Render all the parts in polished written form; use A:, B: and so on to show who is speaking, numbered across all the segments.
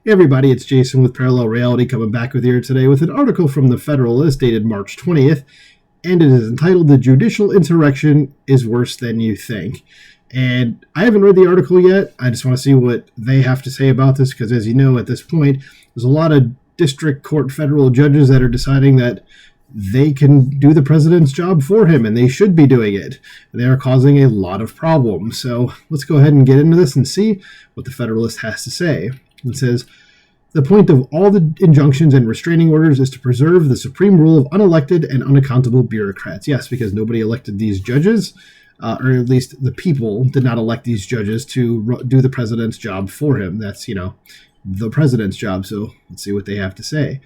A: Hey everybody, it's Jason with Parallel Reality coming back with you today with an article from the Federalist dated March 20th, and it is entitled The Judicial Insurrection is Worse Than You Think. And I haven't read the article yet. I just want to see what they have to say about this because, as you know, at this point, there's a lot of district court federal judges that are deciding that they can do the president's job for him, and they should be doing it. And they are causing a lot of problems. So let's go ahead and get into this and see what the Federalist has to say. It says, the point of all the injunctions and restraining orders is to preserve the supreme rule of unelected and unaccountable bureaucrats. Yes, because nobody elected these judges, or at least the people did not elect these judges to do the president's job for him. That's, the president's job. So let's see what they have to say.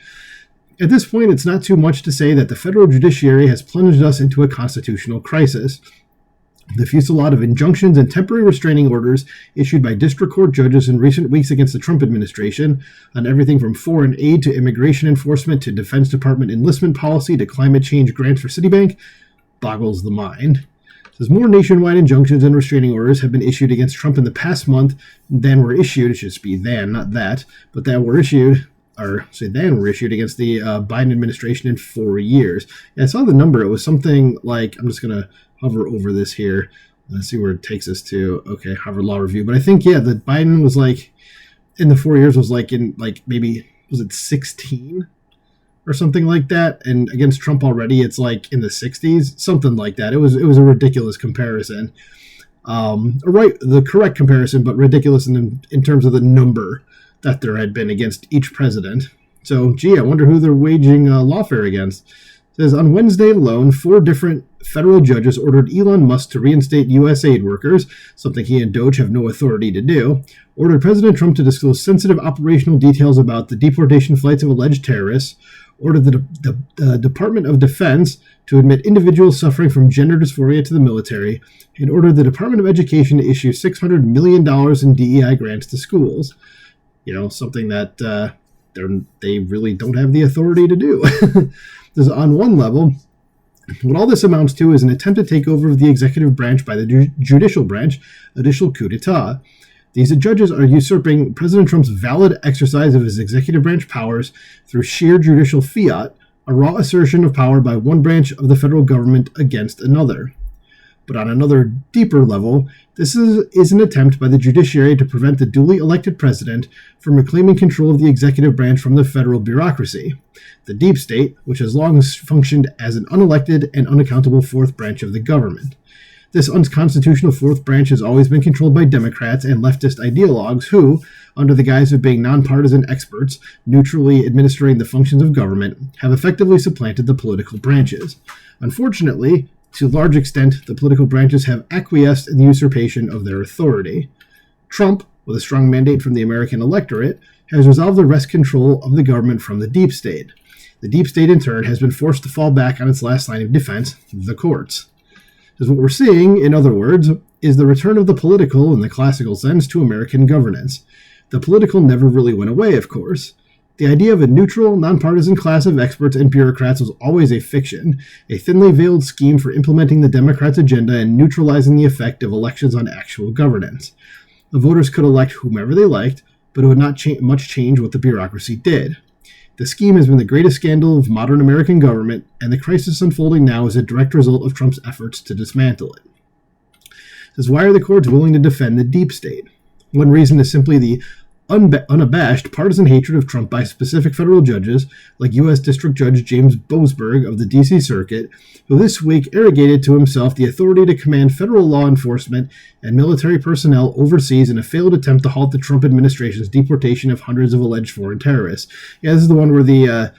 A: At this point, it's not too much to say that the federal judiciary has plunged us into a constitutional crisis. The fusillade of injunctions and temporary restraining orders issued by district court judges in recent weeks against the Trump administration on everything from foreign aid to immigration enforcement to Defense Department enlistment policy to climate change grants for Citibank boggles the mind. It says more nationwide injunctions and restraining orders have been issued against Trump in the past month than were issued, it should be than, not that, but that were issued, than were issued against the Biden administration in 4 years. Yeah, I saw the number. It was something like, I'm just going to hover over this here. Let's see where it takes us to. Okay, Harvard Law Review. But I think, the Biden was like, in the 4 years was like in like maybe, was it 16 or something like that? And against Trump already, it's like in the 60s, something like that. It was a ridiculous comparison. The correct comparison, but ridiculous in terms of the number that there had been against each president. So, I wonder who they're waging lawfare against. It says, on Wednesday alone, 4 different federal judges ordered Elon Musk to reinstate U.S. aid workers, something he and Doge have no authority to do, ordered President Trump to disclose sensitive operational details about the deportation flights of alleged terrorists, ordered the Department of Defense to admit individuals suffering from gender dysphoria to the military, and ordered the Department of Education to issue $600 million in DEI grants to schools. Something that they really don't have the authority to do. This is on one level. What all this amounts to is an attempt to take over the executive branch by the judicial branch, a judicial coup d'etat. These judges are usurping President Trump's valid exercise of his executive branch powers through sheer judicial fiat, a raw assertion of power by one branch of the federal government against another. But on another deeper level, this is an attempt by the judiciary to prevent the duly elected president from reclaiming control of the executive branch from the federal bureaucracy, the deep state, which has long functioned as an unelected and unaccountable fourth branch of the government. This unconstitutional fourth branch has always been controlled by Democrats and leftist ideologues who, under the guise of being nonpartisan experts, neutrally administering the functions of government, have effectively supplanted the political branches. Unfortunately, to a large extent, the political branches have acquiesced in the usurpation of their authority. Trump, with a strong mandate from the American electorate, has resolved to wrest control of the government from the deep state. The deep state, in turn, has been forced to fall back on its last line of defense, the courts. Because what we're seeing, in other words, is the return of the political, in the classical sense, to American governance. The political never really went away, of course. The idea of a neutral, nonpartisan class of experts and bureaucrats was always a fiction, a thinly veiled scheme for implementing the Democrats' agenda and neutralizing the effect of elections on actual governance. The voters could elect whomever they liked, but it would not much change what the bureaucracy did. The scheme has been the greatest scandal of modern American government, and the crisis unfolding now is a direct result of Trump's efforts to dismantle it. It says, why are the courts willing to defend the deep state? One reason is simply the unabashed partisan hatred of Trump by specific federal judges like U.S. District Judge James Boasberg of the D.C. Circuit, who this week arrogated to himself the authority to command federal law enforcement and military personnel overseas in a failed attempt to halt the Trump administration's deportation of hundreds of alleged foreign terrorists. Yeah, this is the one where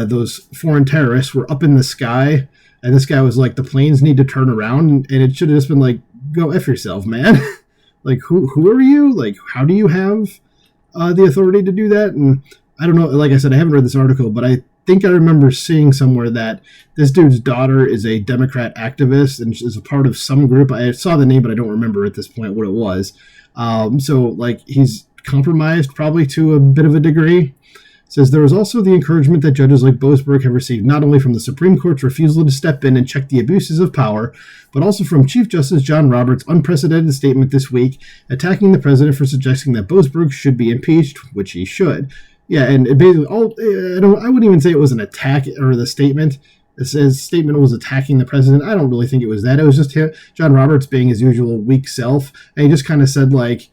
A: those foreign terrorists were up in the sky, and this guy was like, the planes need to turn around, and it should have just been like, go F yourself, man. Like, who are you? Like, how do you have the authority to do that? And I don't know. Like I said, I haven't read this article, but I think I remember seeing somewhere that this dude's daughter is a Democrat activist and is a part of some group. I saw the name, but I don't remember at this point what it was. So, like, he's compromised probably to a bit of a degree. says there is also the encouragement that judges like Boasberg have received not only from the Supreme Court's refusal to step in and check the abuses of power, but also from Chief Justice John Roberts' unprecedented statement this week attacking the president for suggesting that Boasberg should be impeached, which he should. Yeah, and it basically I wouldn't even say it was an attack or the statement. His statement was attacking the president. I don't really think it was that. It was just John Roberts being his usual weak self. And he just kind of said, like,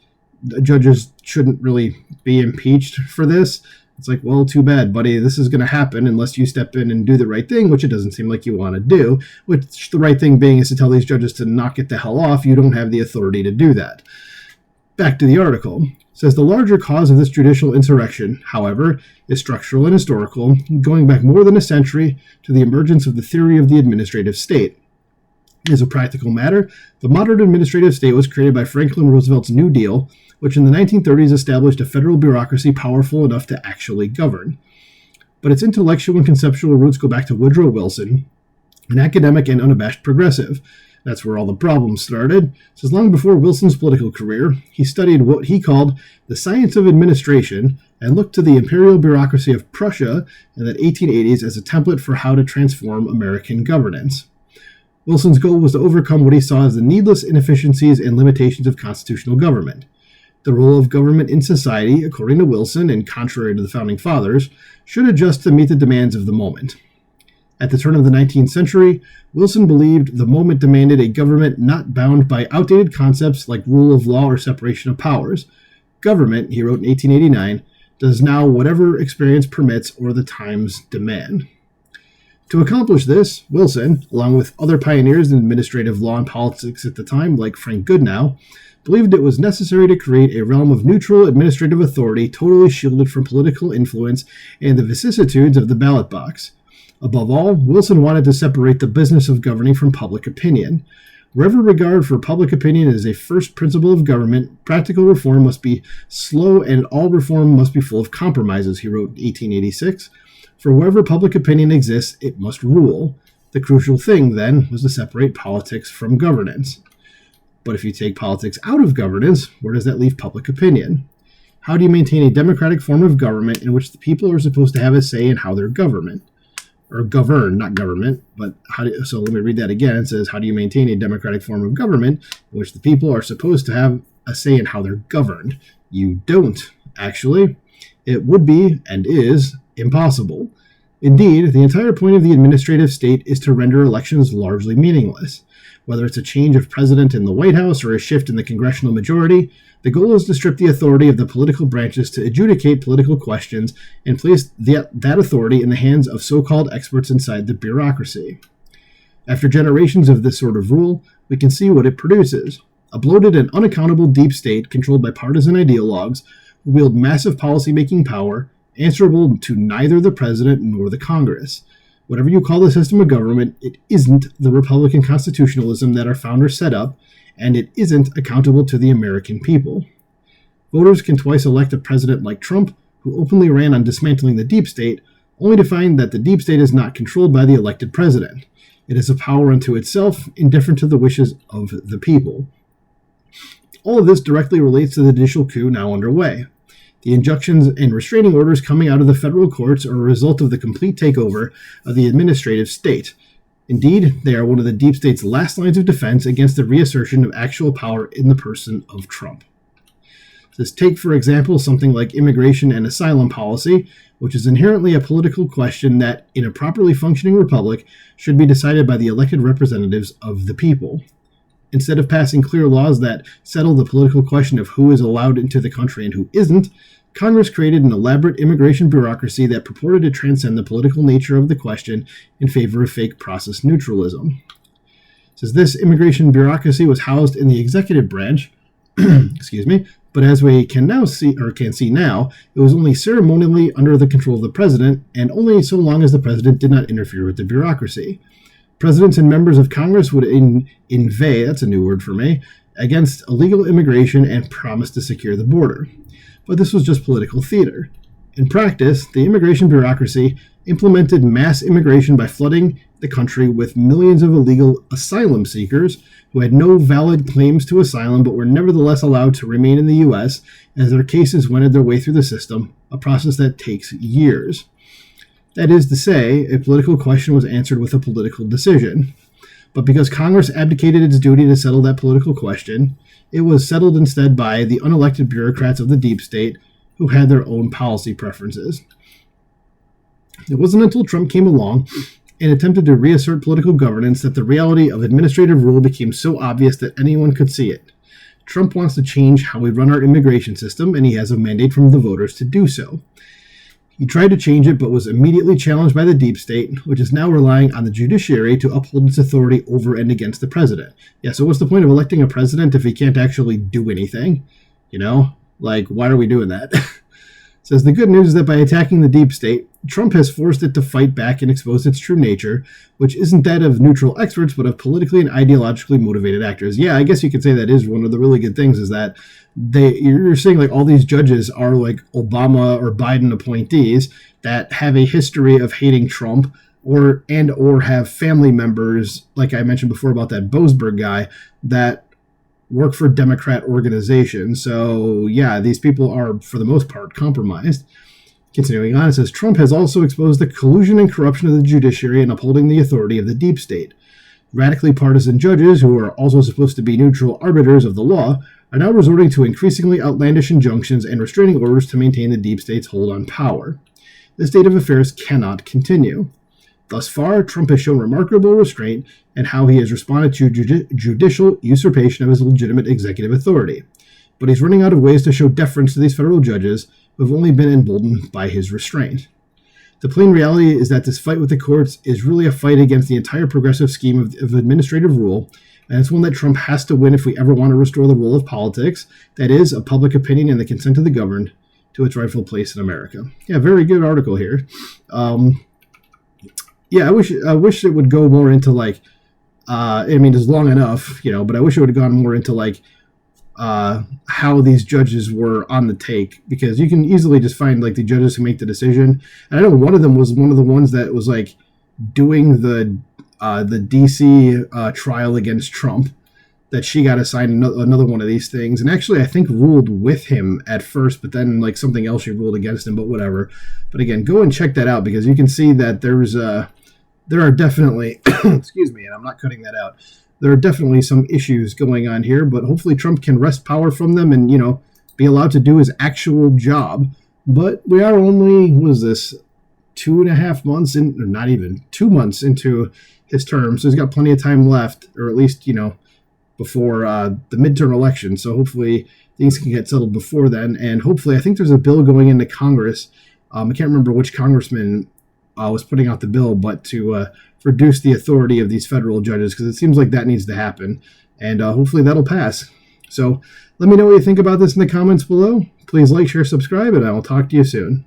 A: judges shouldn't really be impeached for this. It's like, well, too bad, buddy. This is going to happen unless you step in and do the right thing, which it doesn't seem like you want to do. Which the right thing being is to tell these judges to knock it the hell off. You don't have the authority to do that. Back to the article. It says the larger cause of this judicial insurrection, however, is structural and historical, going back more than a century to the emergence of the theory of the administrative state. As a practical matter, the modern administrative state was created by Franklin Roosevelt's New Deal, which in the 1930s established a federal bureaucracy powerful enough to actually govern. But its intellectual and conceptual roots go back to Woodrow Wilson, an academic and unabashed progressive. That's where all the problems started. Since long before Wilson's political career, he studied what he called the science of administration and looked to the imperial bureaucracy of Prussia in the 1880s as a template for how to transform American governance. Wilson's goal was to overcome what he saw as the needless inefficiencies and limitations of constitutional government. The role of government in society, according to Wilson and contrary to the Founding Fathers, should adjust to meet the demands of the moment. At the turn of the 19th century, Wilson believed the moment demanded a government not bound by outdated concepts like rule of law or separation of powers. Government, he wrote in 1889, does now whatever experience permits or the times demand. To accomplish this, Wilson, along with other pioneers in administrative law and politics at the time, like Frank Goodnow, believed it was necessary to create a realm of neutral administrative authority totally shielded from political influence and the vicissitudes of the ballot box. Above all, Wilson wanted to separate the business of governing from public opinion. Wherever regard for public opinion is a first principle of government, practical reform must be slow and all reform must be full of compromises, he wrote in 1886. For wherever public opinion exists, it must rule. The crucial thing, then, was to separate politics from governance. But if you take politics out of governance, where does that leave public opinion? How do you maintain a democratic form of government in which the people are supposed to have a say in how they're governed? Or govern, not government, but so let me read that again. It says, how do you maintain a democratic form of government in which the people are supposed to have a say in how they're governed? You don't, actually. It would be, and is, impossible. Indeed, the entire point of the administrative state is to render elections largely meaningless. Whether it's a change of president in the White House or a shift in the congressional majority, the goal is to strip the authority of the political branches to adjudicate political questions and place that authority in the hands of so-called experts inside the bureaucracy. After generations of this sort of rule, we can see what it produces. A bloated and unaccountable deep state controlled by partisan ideologues who wield massive policy-making power, answerable to neither the president nor the Congress. Whatever you call the system of government, it isn't the Republican constitutionalism that our founders set up, and it isn't accountable to the American people. Voters can twice elect a president like Trump, who openly ran on dismantling the deep state, only to find that the deep state is not controlled by the elected president. It is a power unto itself, indifferent to the wishes of the people. All of this directly relates to the judicial coup now underway. The injunctions and restraining orders coming out of the federal courts are a result of the complete takeover of the administrative state. Indeed, they are one of the deep state's last lines of defense against the reassertion of actual power in the person of Trump. Take, for example, something like immigration and asylum policy, which is inherently a political question that, in a properly functioning republic, should be decided by the elected representatives of the people. Instead of passing clear laws that settle the political question of who is allowed into the country and who isn't, Congress created an elaborate immigration bureaucracy that purported to transcend the political nature of the question in favor of fake process neutralism. Says this immigration bureaucracy was housed in the executive branch, but as we can see now, it was only ceremonially under the control of the president, and only so long as the president did not interfere with the bureaucracy. Presidents and members of Congress would inveigh, that's a new word for me, against illegal immigration and promise to secure the border. But this was just political theater. In practice, the immigration bureaucracy implemented mass immigration by flooding the country with millions of illegal asylum seekers who had no valid claims to asylum but were nevertheless allowed to remain in the U.S. as their cases wended their way through the system a process that takes years. That is to say, a political question was answered with a political decision. But because Congress abdicated its duty to settle that political question, it was settled instead by the unelected bureaucrats of the deep state who had their own policy preferences. It wasn't until Trump came along and attempted to reassert political governance that the reality of administrative rule became so obvious that anyone could see it. Trump wants to change how we run our immigration system, and he has a mandate from the voters to do so. He tried to change it, but was immediately challenged by the deep state, which is now relying on the judiciary to uphold its authority over and against the president. Yeah, so what's the point of electing a president if he can't actually do anything? You know? Like, why are we doing that? Says the good news is that by attacking the deep state, Trump has forced it to fight back and expose its true nature, which isn't that of neutral experts, but of politically and ideologically motivated actors. Yeah, I guess you could say that is one of the really good things, is that you're saying like all these judges are like Obama or Biden appointees that have a history of hating Trump or have family members, like I mentioned before about that Boasberg guy, that work for Democrat organizations. So yeah, these people are for the most part compromised. Continuing on, it says Trump has also exposed the collusion and corruption of the judiciary in upholding the authority of the deep state. Radically partisan judges, who are also supposed to be neutral arbiters of the law, are now resorting to increasingly outlandish injunctions and restraining orders to maintain the deep state's hold on power. This state of affairs cannot continue. Thus far, Trump has shown remarkable restraint in how he has responded to judicial usurpation of his legitimate executive authority. But he's running out of ways to show deference to these federal judges who have only been emboldened by his restraint. The plain reality is that this fight with the courts is really a fight against the entire progressive scheme of administrative rule, and it's one that Trump has to win if we ever want to restore the role of politics, that is, of public opinion and the consent of the governed, to its rightful place in America. Yeah, very good article here. Yeah, I wish it would go more into like, I mean, it's long enough, but I wish it would have gone more into like how these judges were on the take, because you can easily just find like the judges who make the decision. And I know one of them was one of the ones that was like doing the DC trial against Trump, that she got assigned another one of these things, and actually I think ruled with him at first, but then like something else she ruled against him, but whatever. But again, go and check that out, because you can see that there are definitely excuse me, and I'm not cutting that out, there are definitely some issues going on here, but hopefully Trump can wrest power from them and be allowed to do his actual job. But we are only, 2.5 months in, or not even 2 months into his term, so he's got plenty of time left, or at least before the midterm election. So hopefully things can get settled before then. And hopefully, I think there's a bill going into Congress. I can't remember which congressman was putting out the bill, but to reduce the authority of these federal judges, because it seems like that needs to happen. And hopefully that'll pass. So let me know what you think about this in the comments below. Please like, share, subscribe, and I will talk to you soon.